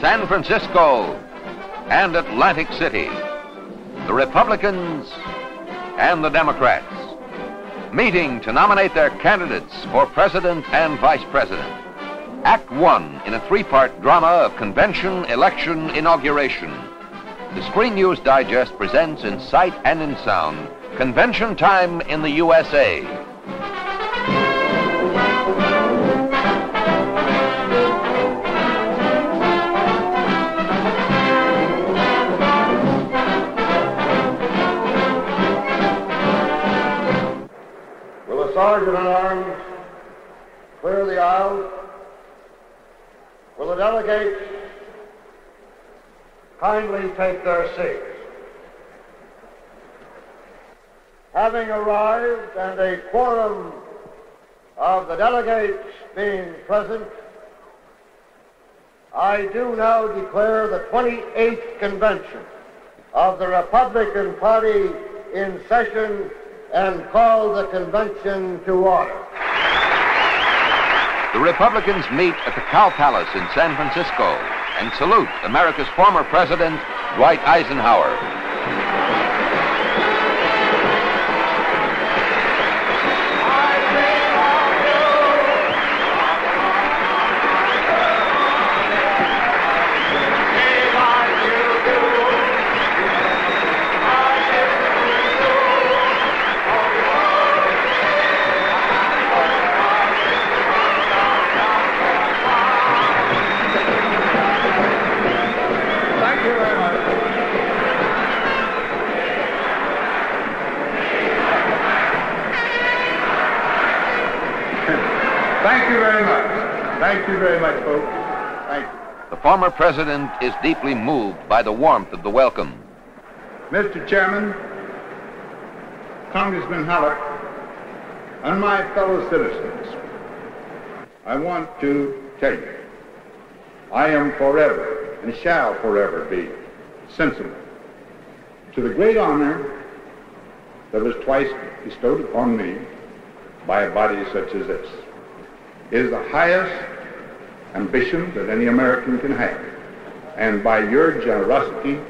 San Francisco, and Atlantic City. The Republicans and the Democrats meeting to nominate their candidates for president and vice president. Act one in a three-part drama of convention, election, inauguration. The Screen News Digest presents in sight and in sound, Convention Time in the USA. Will the sergeant at arms clear the aisle? Will the delegates kindly take their seats? Having arrived and a quorum of the delegates being present, I do now declare the 28th convention of the Republican Party in session and call the convention to order. The Republicans meet at the Cow Palace in San Francisco and salute America's former president, Dwight Eisenhower. Thank you very much. Thank you very much, folks. Thank you. The former president is deeply moved by the warmth of the welcome. Mr. Chairman, Congressman Halleck, and my fellow citizens, I want to tell you, I am forever and shall forever be sensible to the great honor that was twice bestowed upon me by a body such as this. It is the highest ambition that any American can have. And by your generosity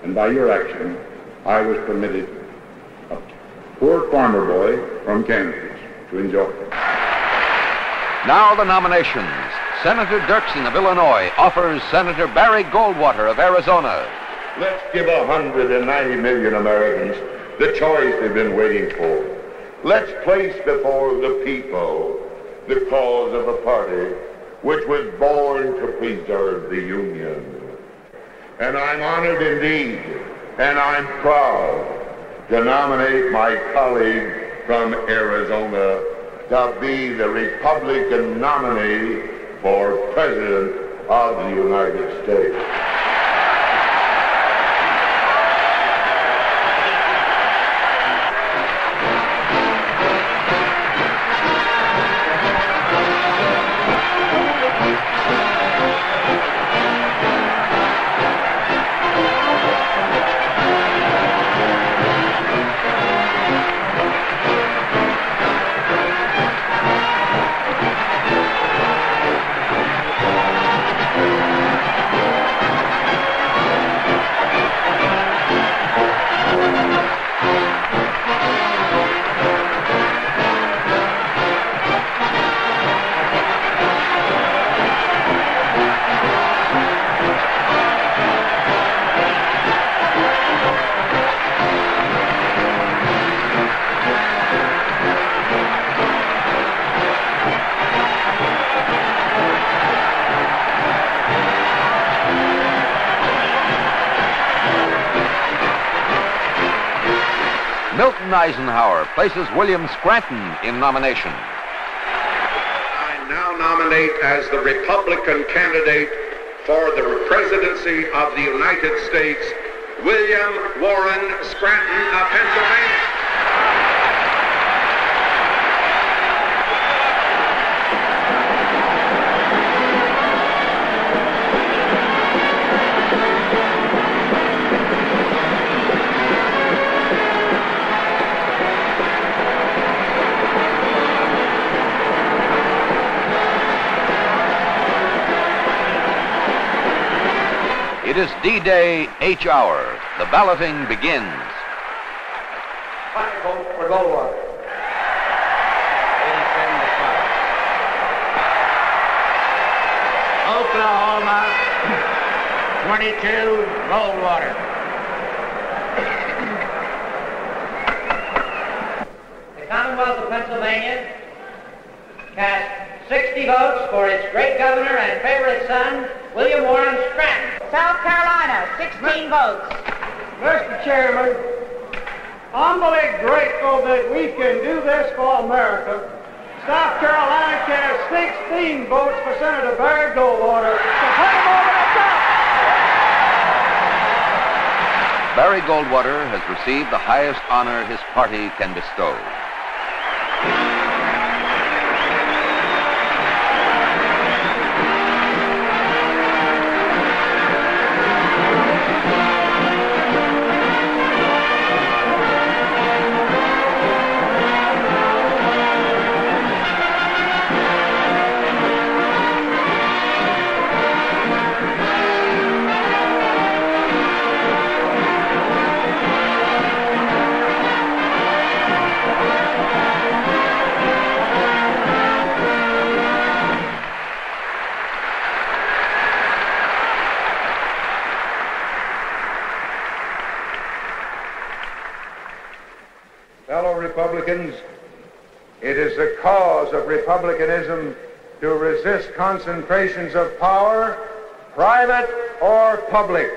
and by your action, I was permitted, a poor farmer boy from Kansas, to enjoy it. Now the nominations. Senator Dirksen of Illinois offers Senator Barry Goldwater of Arizona. Let's give 190 million Americans the choice they've been waiting for. Let's place before the people the cause of a party which was born to preserve the Union. And I'm honored indeed, and I'm proud to nominate my colleague from Arizona to be the Republican nominee for President of the United States. Milton Eisenhower places William Scranton in nomination. I now nominate as the Republican candidate for the presidency of the United States, William Warren Scranton of Pennsylvania. It is D-Day H hour. The balloting begins. Vote for Goldwater. 87 to 5. Oklahoma, 22, Goldwater. The Commonwealth of Pennsylvania cast 60 votes for its great governor and favorite son, William Warren Scranton. South Carolina, 16 votes. Mr. Chairman, humbly grateful that we can do this for America. South Carolina cast 16 votes for Senator Barry Goldwater to put him over the top. Barry Goldwater has received the highest honor his party can bestow. Fellow Republicans, it is the cause of republicanism to resist concentrations of power, private or public.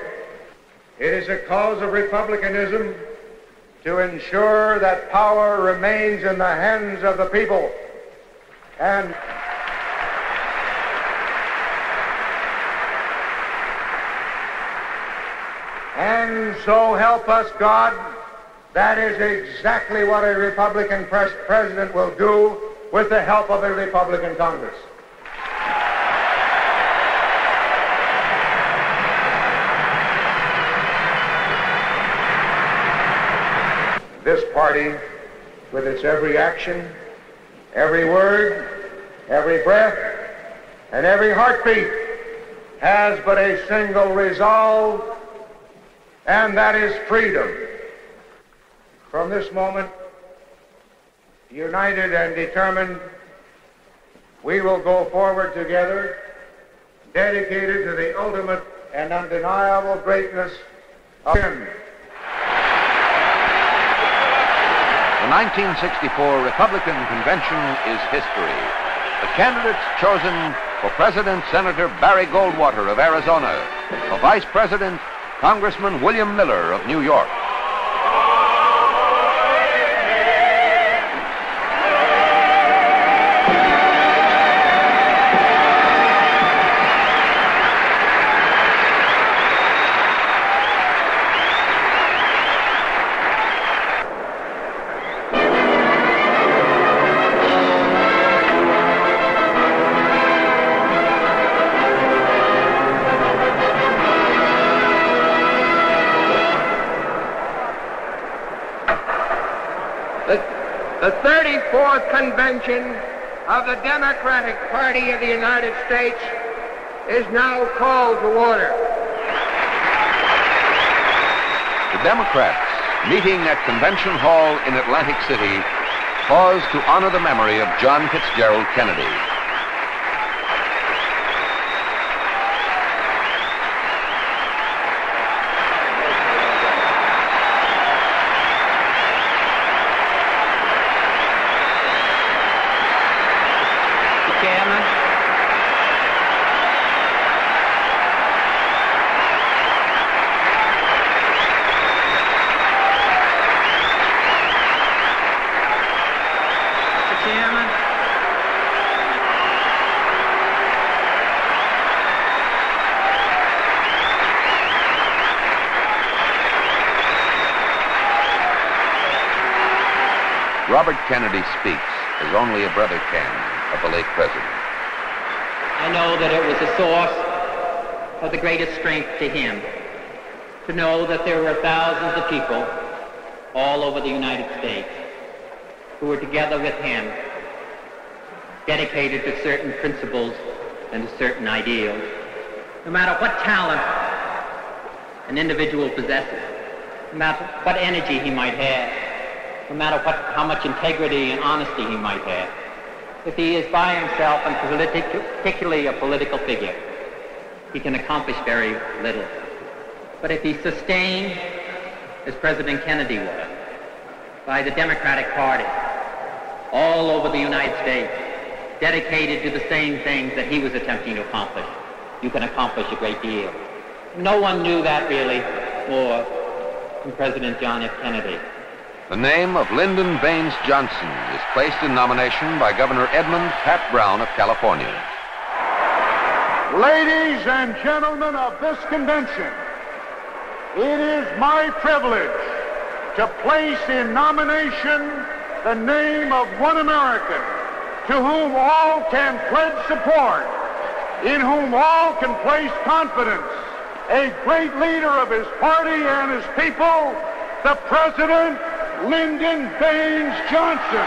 It is a cause of republicanism to ensure that power remains in the hands of the people. And so help us God, that is exactly what a Republican president will do with the help of a Republican Congress. This party, with its every action, every word, every breath, and every heartbeat, has but a single resolve, and that is freedom. From this moment, united and determined, we will go forward together, dedicated to the ultimate and undeniable greatness of him. The 1964 Republican Convention is history. The candidates chosen for President, Senator Barry Goldwater of Arizona. For Vice President, Congressman William Miller of New York. The 34th Convention of the Democratic Party of the United States is now called to order. The Democrats, meeting at Convention Hall in Atlantic City, pause to honor the memory of John Fitzgerald Kennedy. Robert Kennedy speaks as only a brother can of the late president. I know that it was a source of the greatest strength to him to know that there were thousands of people all over the United States who were together with him, dedicated to certain principles and to certain ideals. No matter what talent an individual possesses, no matter what energy he might have, no matter how much integrity and honesty he might have, if he is by himself and particularly a political figure, he can accomplish very little. But if he's sustained, as President Kennedy was, by the Democratic Party all over the United States, dedicated to the same things that he was attempting to accomplish, you can accomplish a great deal. No one knew that really more than President John F. Kennedy. The name of Lyndon Baines Johnson is placed in nomination by Governor Edmund Pat Brown of California. Ladies and gentlemen of this convention, it is my privilege to place in nomination the name of one American to whom all can pledge support, in whom all can place confidence, a great leader of his party and his people, the President Lyndon Baines Johnson.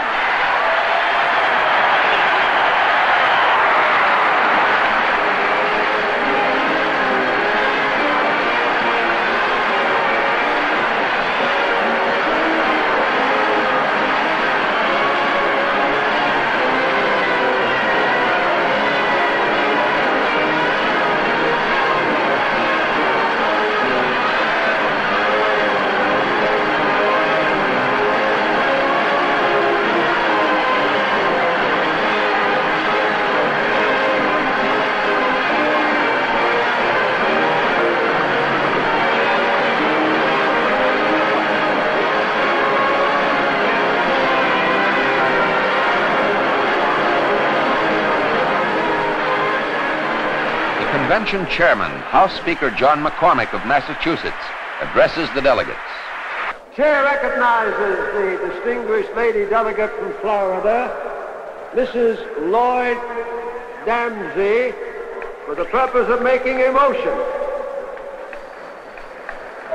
Convention Chairman, House Speaker John McCormick of Massachusetts, addresses the delegates. Chair recognizes the distinguished lady delegate from Florida, Mrs. Lloyd Damsey, for the purpose of making a motion.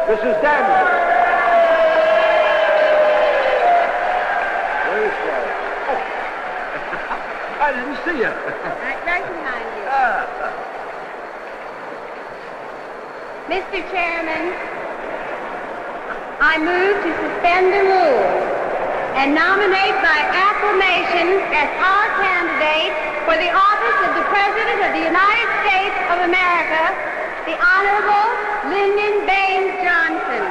Mrs. Damsey. Very slow. I didn't see you. Right behind you. Mr. Chairman, I move to suspend the rules and nominate by acclamation as our candidate for the office of the President of the United States of America, the Honorable Lyndon Baines Johnson.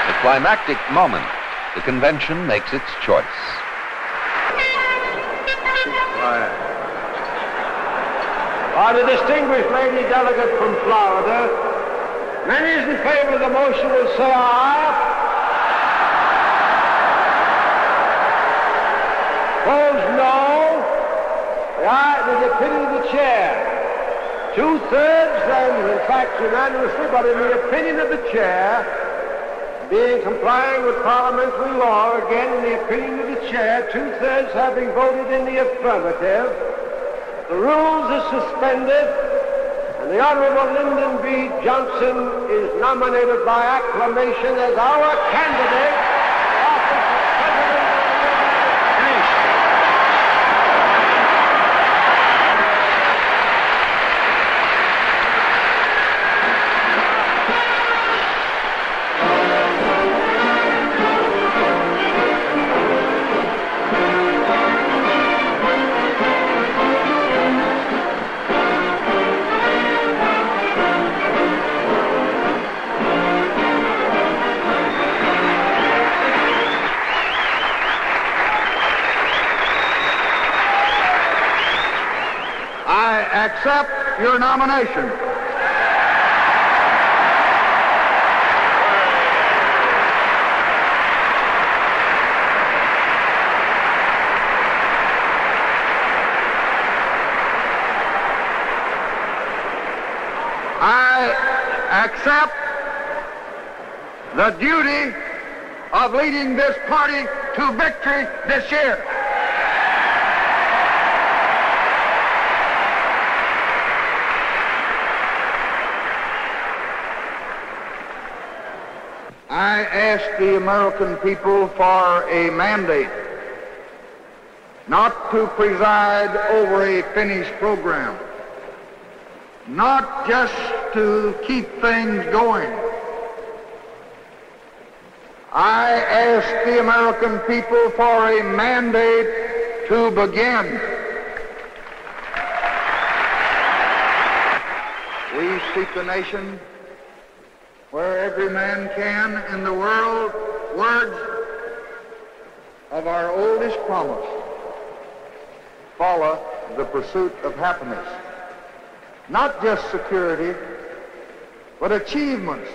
The climactic moment, the convention makes its choice. The distinguished lady delegate from Florida, many is in favor of the motion will say aye. Opposed, no. The ayes in the opinion of the chair. 2/3, and in fact unanimously, but in the opinion of the chair, being complying with parliamentary law, again in the opinion of the chair, 2/3 having voted in the affirmative, the rules is suspended, and the Honorable Lyndon B. Johnson is nominated by acclamation as our candidate for office of President of the United States. Accept your nomination. I accept the duty of leading this party to victory this year. I ask the American people for a mandate not to preside over a finished program, not just to keep things going. I ask the American people for a mandate to begin. We seek a nation where every man can, in the world, words of our oldest promise, follow the pursuit of happiness. Not just security, but achievements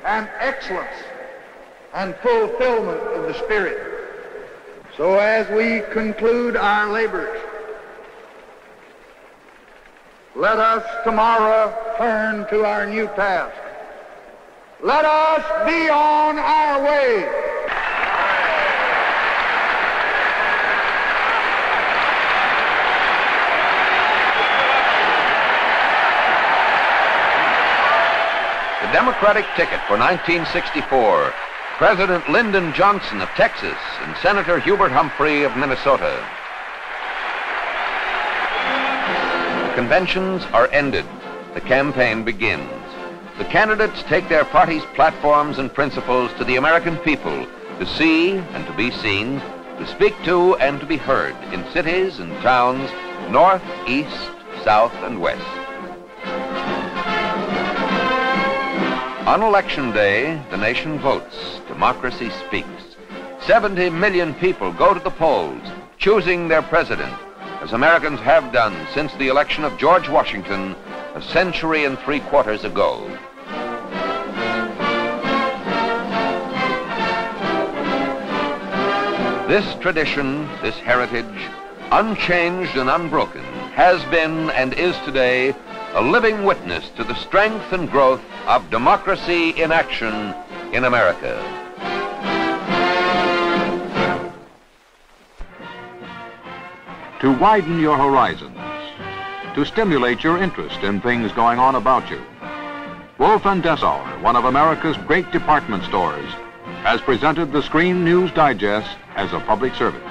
and excellence and fulfillment of the spirit. So as we conclude our labors, let us tomorrow turn to our new task. Let us be on our way. The Democratic ticket for 1964, President Lyndon Johnson of Texas and Senator Hubert Humphrey of Minnesota. The conventions are ended. The campaign begins. The candidates take their party's platforms and principles to the American people to see and to be seen, to speak to and to be heard in cities and towns, north, east, south, and west. On Election Day, the nation votes. Democracy speaks. 70 million people go to the polls, choosing their president, as Americans have done since the election of George Washington a century and 3/4 ago. This tradition, this heritage, unchanged and unbroken, has been and is today a living witness to the strength and growth of democracy in action in America. To widen your horizons, to stimulate your interest in things going on about you, Wolf & Dessauer, one of America's great department stores, has presented the Screen News Digest as a public service.